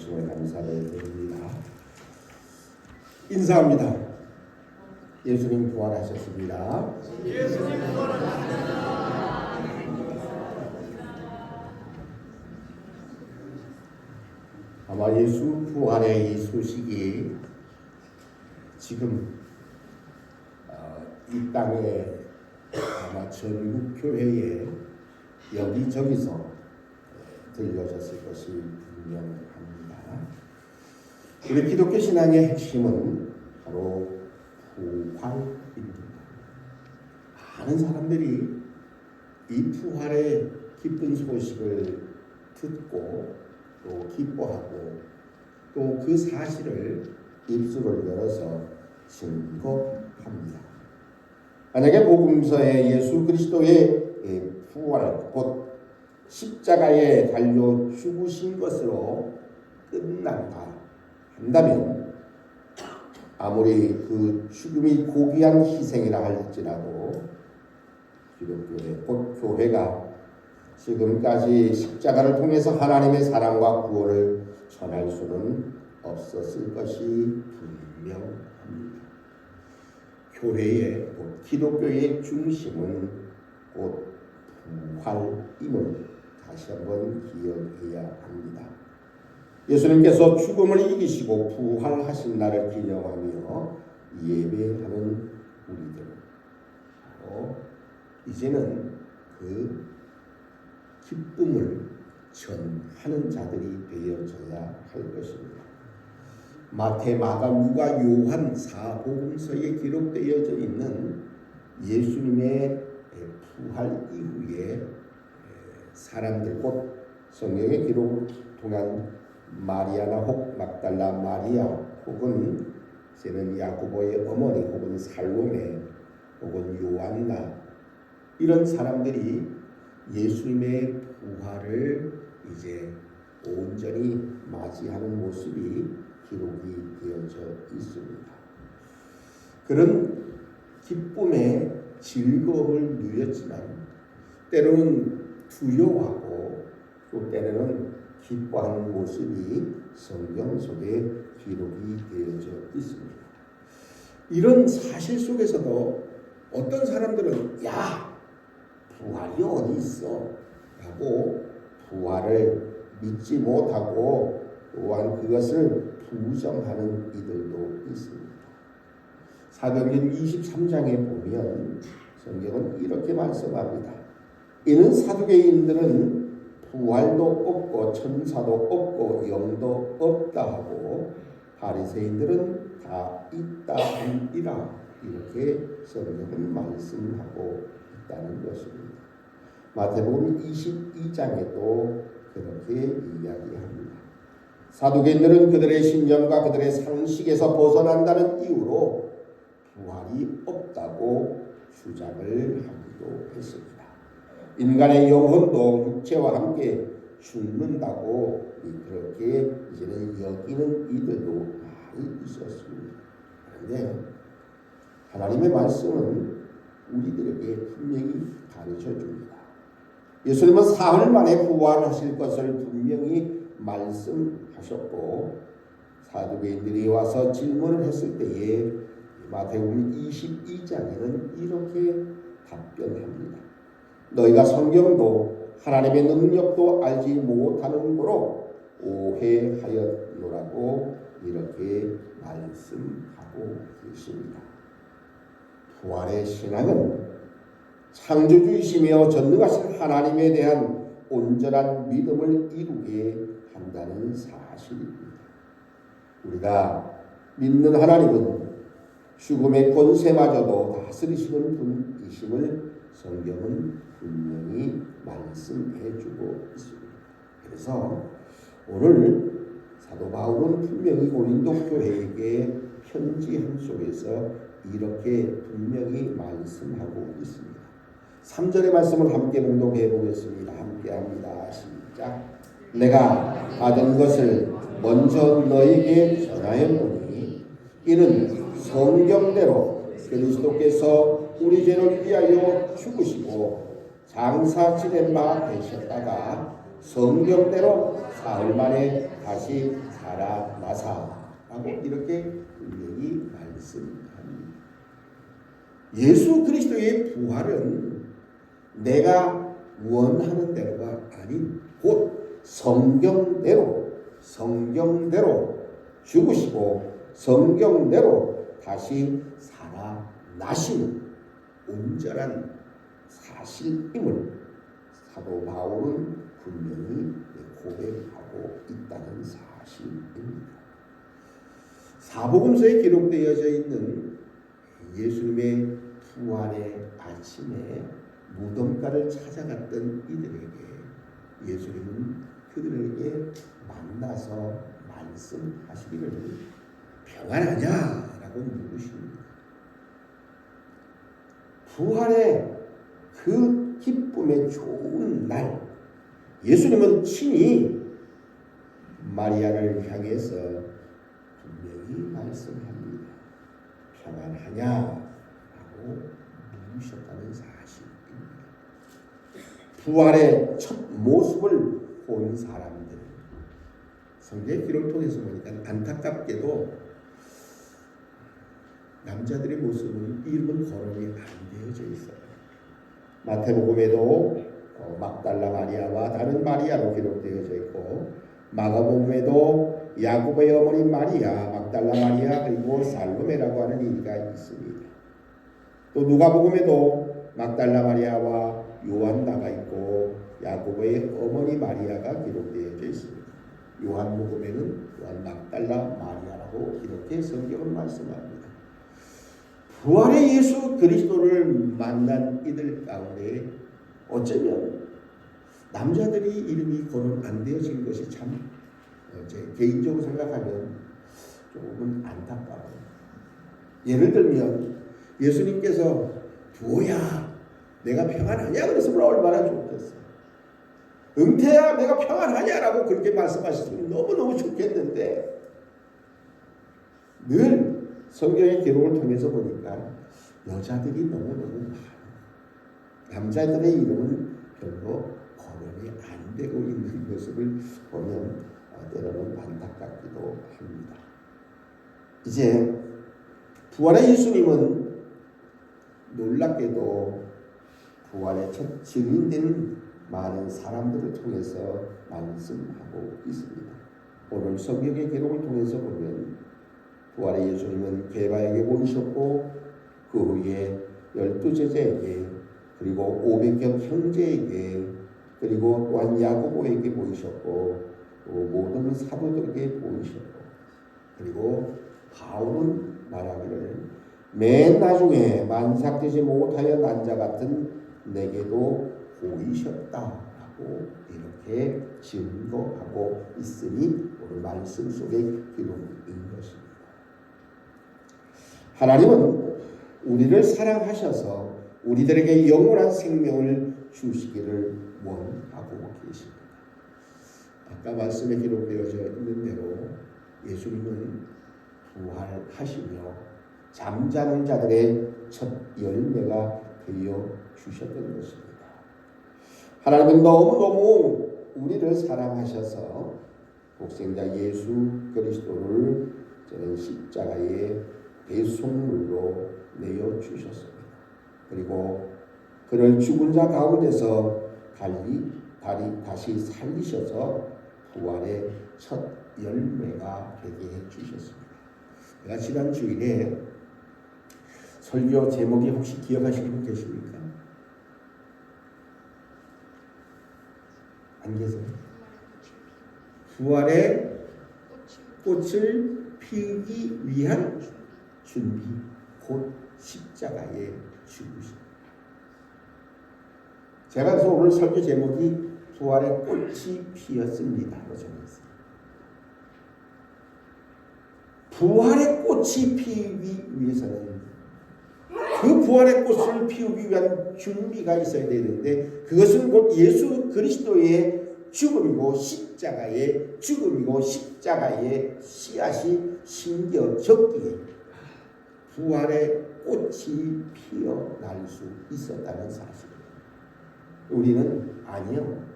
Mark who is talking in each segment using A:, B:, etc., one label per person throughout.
A: 주심을 감사를 드립니다. 인사합니다. 예수님 부활하셨습니다.
B: 예수님 부활하셨습니다.
A: 아마 예수 부활의 이 소식이 지금 이 땅에 아마 전국 교회에 여기저기서 들려졌을 것이 분명합니다. 우리 기독교 신앙의 핵심은 바로 부활입니다. 많은 사람들이 이 부활의 기쁜 소식을 듣고 또 기뻐하고 또 그 사실을 입술을 열어서 증거합니다. 만약에 복음서에 예수 그리스도의 부활 곧 십자가에 달려 죽으신 것으로 끝난다 한다면 아무리 그 죽음이 고귀한 희생이라 할지라도 기독교의 곧 교회가 지금까지 십자가를 통해서 하나님의 사랑과 구원을 전할 수는 없었을 것이 분명합니다. 교회의 곧 기독교의 중심은 곧 부활임을 다시 한번 기억해야 합니다. 예수님께서 죽음을 이기시고 부활하신 날을 기념하며 예배하는 우리들, 이제는 그 기쁨을 전하는 자들이 되어져야 할 것입니다. 마태, 마가, 누가, 요한 사복음서에 기록되어져 있는 예수님의 부활 이후에 사람들 곧 성경의 기록을 통한 마리아나 혹 막달라 마리아 혹은 이제는 야고보의 어머니 혹은 살로메 혹은 요한나 이런 사람들이 예수님의 부활을 이제 온전히 맞이하는 모습이 기록이 되어져 있습니다. 그런 기쁨의 즐거움을 누렸지만 때로는 두려워하고 또 때로는 기뻐하는 모습이 성경 속에 기록이 되어져 있습니다. 이런 사실 속에서도 어떤 사람들은 부활이 어디 있어? 라고 부활을 믿지 못하고 또한 그것을 부정하는 이들도 있습니다. 사도행전 23장에 보면 성경은 이렇게 말씀합니다. 이는 사두개인들은 부활도 없고 천사도 없고 영도 없다 하고 바리새인들은 다 있다 함이라 이렇게 성경은 말씀하고 있다는 것입니다. 마태복음 22장에도 그렇게 이야기합니다. 사두개인들은 그들의 신념과 그들의 상식에서 벗어난다는 이유로 부활이 없다고 주장을 하기도 했습니다. 인간의 영혼도 육체와 함께 죽는다고 그렇게 이제는 여기는 이들도 많이 있었습니다. 그런데 하나님의 말씀은 우리들에게 분명히 가르쳐 줍니다. 예수님은 사흘 만에 부활하실 것을 분명히 말씀하셨고 사두개인들이 와서 질문을 했을 때에 마태복음 22장에는 이렇게 답변합니다. 너희가 성경도 하나님의 능력도 알지 못하는 거로 오해하였노라고 이렇게 말씀하고 계십니다. 부활의 신앙은 창조주이시며 전능하신 하나님에 대한 온전한 믿음을 이루게 한다는 사실입니다. 우리가 믿는 하나님은 죽음의 권세마저도 다스리시는 분이심을 성경은 분명히 말씀해주고 있습니다. 그래서 오늘 사도 바울은 분명히 고린도 교회에게 편지한 속에서 이렇게 분명히 말씀하고 있습니다. 3절의 말씀을 함께 봉독해 보겠습니다. 함께 합니다. 시작. 내가 받은 것을 먼저 너에게 전하였노니 이는 성경대로 그리스도께서 우리 죄를 위하여 죽으시고 장사 지낸 바 되셨다가 성경대로 사흘 만에 다시 살아나사라고 이렇게 분명히 말씀합니다. 예수 그리스도의 부활은 내가 원하는 대로가 아닌 곧 성경대로 죽으시고 성경대로 다시 살아나시는 온전한 사실임을 사도 바울은 분명히 고백하고 있다는 사실입니다. 사복음서에 기록되어져 있는 예수님의 부활의 아침에 무덤가를 찾아갔던 이들에게 예수님은 그들에게 만나서 말씀하시기를 평안하냐라고 물으십니다. 부활의 그 기쁨의 좋은 날 예수님은 친히 마리아를 향해서 분명히 말씀합니다. 평안하냐라고 물으셨다는 사실입니다. 부활의 첫 모습을 본 사람들 성경 기록을 통해서 보니까 안타깝게도 남자들의 모습은 이름은 거론이 안 되어져 있어요. 마태복음에도 막달라 마리아와 다른 마리아로 기록되어져 있고 마가복음에도 야고보의 어머니 마리아, 막달라 마리아 그리고 살로메라고 하는 이가 있습니다. 또 누가복음에도 막달라 마리아와 요한나가 있고 야고보의 어머니 마리아가 기록되어져 있습니다. 요한복음에는 요한 막달라 마리아라고 이렇게 성경은 말씀합니다. 부활의 예수 그리스도를 만난 이들 가운데 어쩌면 남자들이 이름이 거론 안 되어진 것이 참 제 개인적으로 생각하면 조금 안타까워요. 예를 들면 예수님께서 부호야 내가 평안하냐 그랬으면 얼마나 좋겠어요. 은퇴야 내가 평안하냐라고 그렇게 말씀하셨으면 너무너무 좋겠는데 늘 성경의 기록을 통해서 보니까 여자들이 너무너무 많아요. 남자들의 이름은 별로 거론이 안 되고 있는 모습을 보면 때로는 안타깝기도 합니다. 이제 부활의 예수님은 놀랍게도 부활의 첫 증인된 많은 사람들을 통해서 말씀하고 있습니다. 오늘 성경의 기록을 통해서 보면 부활의 예수님은 게바에게 보이셨고 그 후에 12제자에게 그리고 500명 형제에게 그리고 또한 야고보에게 보이셨고 또 모든 사도들에게 보이셨고 그리고 바울은 말하기를 맨 나중에 만삭되지 못하여 난 자 같은 내게도 보이셨다라고 이렇게 증거하고 있으니 오늘 말씀 속에 기록인 것입니다. 하나님은 우리를 사랑하셔서 우리들에게 영원한 생명을 주시기를 원하고 계십니다. 아까 말씀에 기록되어져 있는 대로 예수님은 부활하시며 잠자는 자들의 첫 열매가 되어 주셨던 것입니다. 하나님은 너무너무 우리를 사랑하셔서 독생자 예수 그리스도를 저는 십자가에 배송물로 내어주셨습니다. 그리고 그를 죽은 자 가운데서 다시 살리셔서 부활의 첫 열매가 되게 해주셨습니다. 제가 지난 주일에 설교 제목이 혹시 기억하시는 분 계십니까? 안 계세요? 부활의 꽃을 피우기 위한 준비, 곧 십자가의 죽으심. 제가 그래서 오늘 설교 제목이 부활의 꽃이 피었습니다로 정했어요. 부활의 꽃이 피우기 위해서는 그 부활의 꽃을 피우기 위한 준비가 있어야 되는데 그것은 곧 예수 그리스도의 죽음이고 십자가의 죽음이고 십자가의 씨앗이 심겨졌기에 부활의 꽃이 피어날 수 있었다는 사실입니다. 우리는 아니요.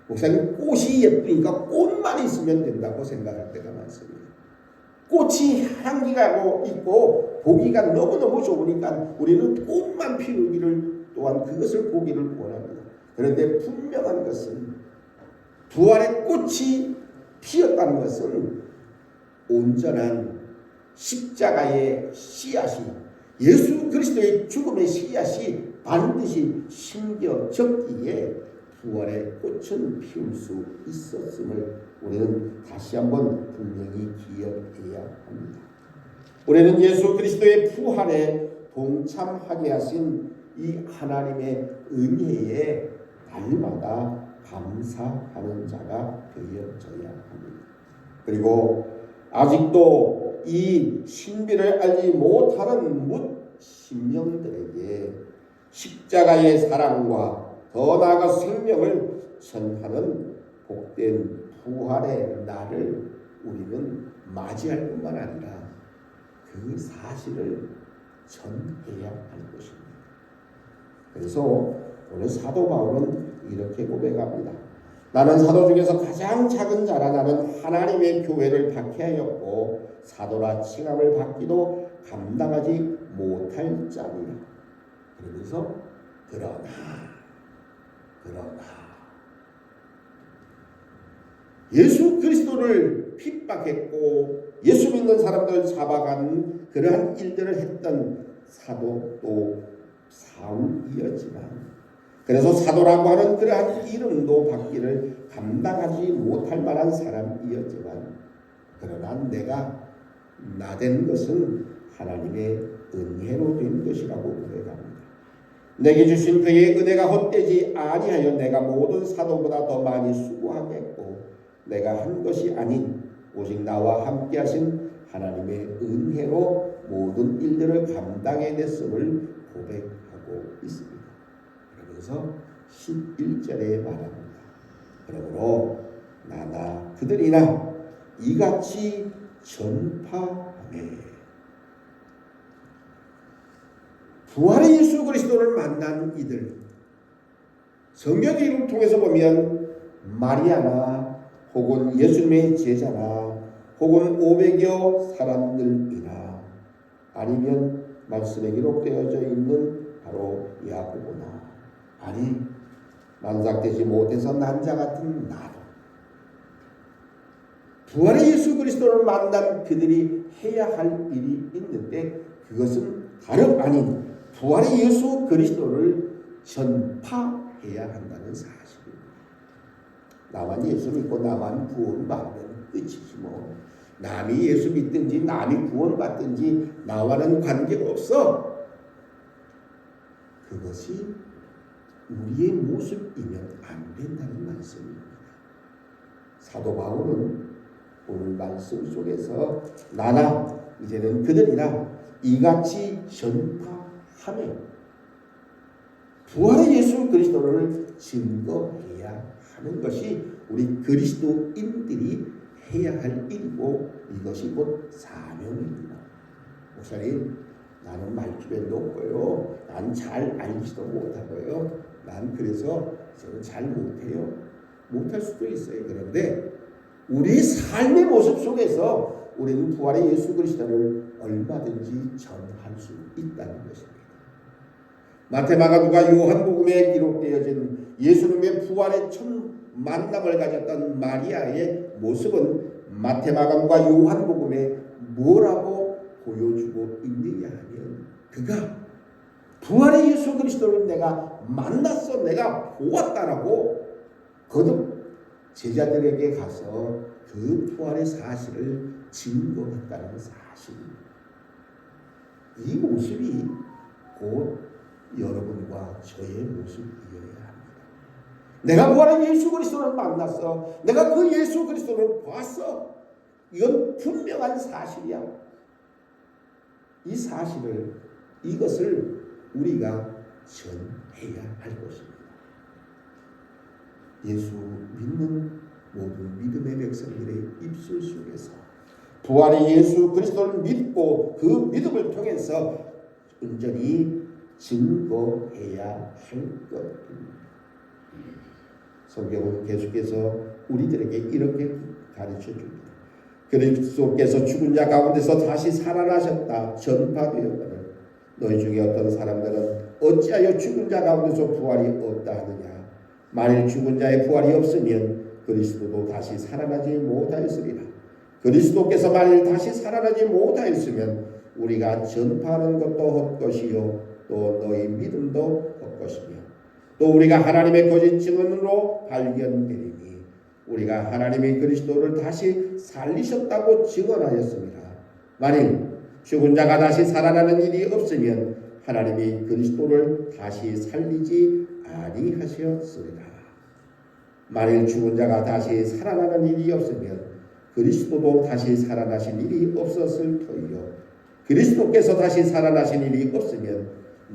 A: 목사님, 꽃이 예쁘니까 꽃만 있으면 된다고 생각할 때가 많습니다. 꽃이 향기가 있고 보기가 너무너무 좋으니까 우리는 꽃만 피우기를 또한 그것을 보기를 원합니다. 그런데 분명한 것은 부활의 꽃이 피었다는 것은 온전한 십자가의 씨앗이, 예수 그리스도의 죽음의 씨앗이 반드시 심겨졌기에 부활의 꽃은 피울 수 있었음을 우리는 다시 한번 분명히 기억해야 합니다. 우리는 예수 그리스도의 부활에 동참하게 하신 이 하나님의 은혜에 날마다 감사하는 자가 되어져야 합니다. 그리고 아직도 이 신비를 알지 못하는 뭇 심령들에게 십자가의 사랑과 더 나아가 생명을 전하는 복된 부활의 날을 우리는 맞이할 뿐만 아니라 그 사실을 전해야 할 것입니다. 그래서 오늘 사도 바울은 이렇게 고백합니다. 나는 사도 중에서 가장 작은 자라. 나는 하나님의 교회를 박해하였고 사도라 칭함을 받기도 감당하지 못할 자니라. 그러면서 그러나 예수 그리스도를 핍박했고 예수 믿는 사람들 잡아간 그러한 일들을 했던 사도 또 사울이었지만, 그래서 사도라고 하는 그러한 이름도 받기를 감당하지 못할 만한 사람이었지만, 그러나 내가 나된 것은 하나님의 은혜로 된 것이라고 고백합니다. 내게 주신 그의 은혜가 헛되지 아니하여 내가 모든 사도보다 더 많이 수고하겠고 내가 한 것이 아닌 오직 나와 함께 하신 하나님의 은혜로 모든 일들을 감당해냈음을 고백하고 있습니다. 그러면서 11절에 말합니다. 그러므로 나나 그들이나 이같이 전파하매. 부활의 예수 그리스도를 만난 이들, 성경을 통해서 보면 마리아나 혹은 예수님의 제자나 혹은 500여 사람들이나 아니면 말씀에 기록되어져 있는 바로 야고보나, 아니 만삭되지 못해서 난자 같은 나도, 부활의 예수 그리스도를 만난 그들이 해야 할 일이 있는데 그것은 다름 아닌 부활의 예수 그리스도를 전파해야 한다는 사실입니다. 나만 예수 믿고 나만 구원받으면 끝이지 뭐. 남이 예수 믿든지 남이 구원받든지 나와는 관계가 없어. 그것이 우리의 모습이면 안 된다는 말씀입니다. 사도 바울은 오늘 말씀 속에서 나나 이제는 그들이나 이같이 전파하며 부활의 예수 그리스도를 증거해야 하는 것이 우리 그리스도인들이 해야 할 일이고 이것이 곧 사명입니다. 목사님, 나는 말투가 높고요. 난 잘 알지도 못하고요. 난 그래서 저는 잘 못해요. 못할 수도 있어요. 그런데 우리 삶의 모습 속에서 우리는 부활의 예수 그리스도를 얼마든지 전할 수 있다는 것입니다. 마태, 마가, 누가, 요한복음에 기록되어진 예수님의 부활의 첫 만남을 가졌던 마리아의 모습은 마태, 마가, 누가, 요한복음에 뭐라고 보여주고 있느냐 하면 그가 부활의 예수 그리스도를 내가 만났어, 내가 보았다라고 거듭 제자들에게 가서 그 부활의 사실을 증거했다는 사실입니다. 이 모습이 곧 여러분과 저의 모습이어야 합니다. 내가 부활의 예수 그리스도를 만났어, 내가 그 예수 그리스도를 봤어, 이건 분명한 사실이야. 이 사실을, 이것을 우리가 전해야 할 것입니다. 예수 믿는 모든 믿음의 백성들의 입술 속에서 부활의 예수 그리스도를 믿고 그 믿음을 통해서 온전히 증거해야 할 것입니다. 성경은 계속해서 우리들에게 이렇게 가르쳐 줍니다. 그리스도께서 죽은 자 가운데서 다시 살아나셨다 전파되었거늘 너희 중에 어떤 사람들은 어찌하여 죽은 자 가운데서 부활이 없다 하느냐. 만일 죽은 자의 부활이 없으면 그리스도도 다시 살아나지 못하였으리라. 그리스도께서 만일 다시 살아나지 못하였으면 우리가 전파하는 것도 헛것이요 또 너희 믿음도 헛것이며 또 우리가 하나님의 거짓 증언으로 발견되리니 우리가 하나님이 그리스도를 다시 살리셨다고 증언하였습니다. 만일 죽은 자가 다시 살아나는 일이 없으면 하나님이 그리스도를 다시 살리지 아니하셨으리라. 만일 죽은 자가 다시 살아나는 일이 없으면 그리스도도 다시 살아나신 일이 없었을 터이요 그리스도께서 다시 살아나신 일이 없으면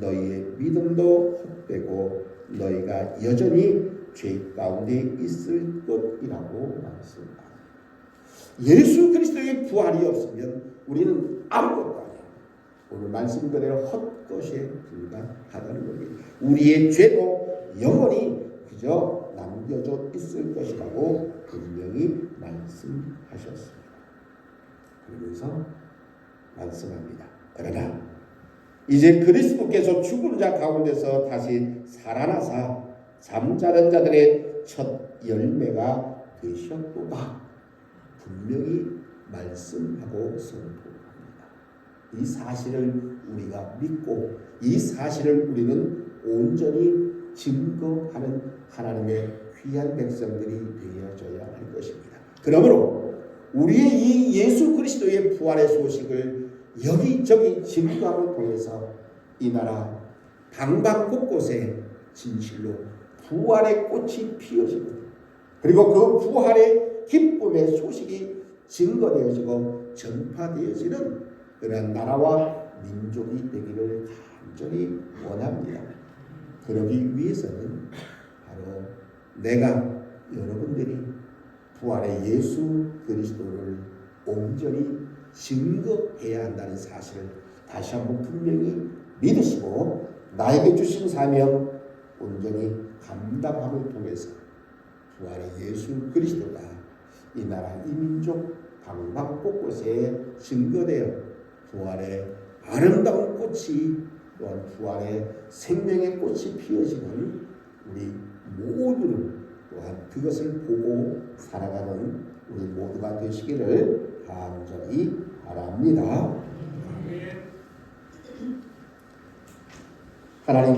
A: 너희의 믿음도 헛되고 너희가 여전히 죄 가운데 있을 것이라고 말했습니다. 예수 그리스도의 부활이 없으면 우리는 아무것도 아니에요. 오늘 말씀 그대로 헛것에 불과하다는 겁니다. 우리의 죄도 영원히 그저 남겨져 있을 것이라고 분명히 말씀하셨습니다. 그러면서 말씀합니다. 그러나 이제 그리스도께서 죽은 자 가운데서 다시 살아나사 잠자는 자들의 첫 열매가 되셨도다. 분명히 말씀하고 선포합니다. 이 사실을 우리가 믿고 이 사실을 우리는 온전히 증거하는 하나님의 귀한 백성들이 되어져야 할 것입니다. 그러므로 우리의 이 예수 그리스도의 부활의 소식을 여기저기 증거함을 통해서 이 나라 방방곳곳에 진실로 부활의 꽃이 피어집니다. 그리고 그 부활의 기쁨의 소식이 증거되어지고 전파되어지는 그런 나라와 민족이 되기를 간절히 원합니다. 그러기 위해서는 바로 내가 여러분들이 부활의 예수 그리스도를 온전히 증거해야 한다는 사실을 다시 한번 분명히 믿으시고 나에게 주신 사명 온전히 감당함을 통해서 부활의 예수 그리스도가 이 나라 이 민족 방방곳곳에 증거되어 부활의 아름다운 꽃이 또한 부활의 생명의 꽃이 피어지는 우리 모두를 또한 그것을 보고 살아가는 우리 모두가 되시기를 간절히 바랍니다. 하나님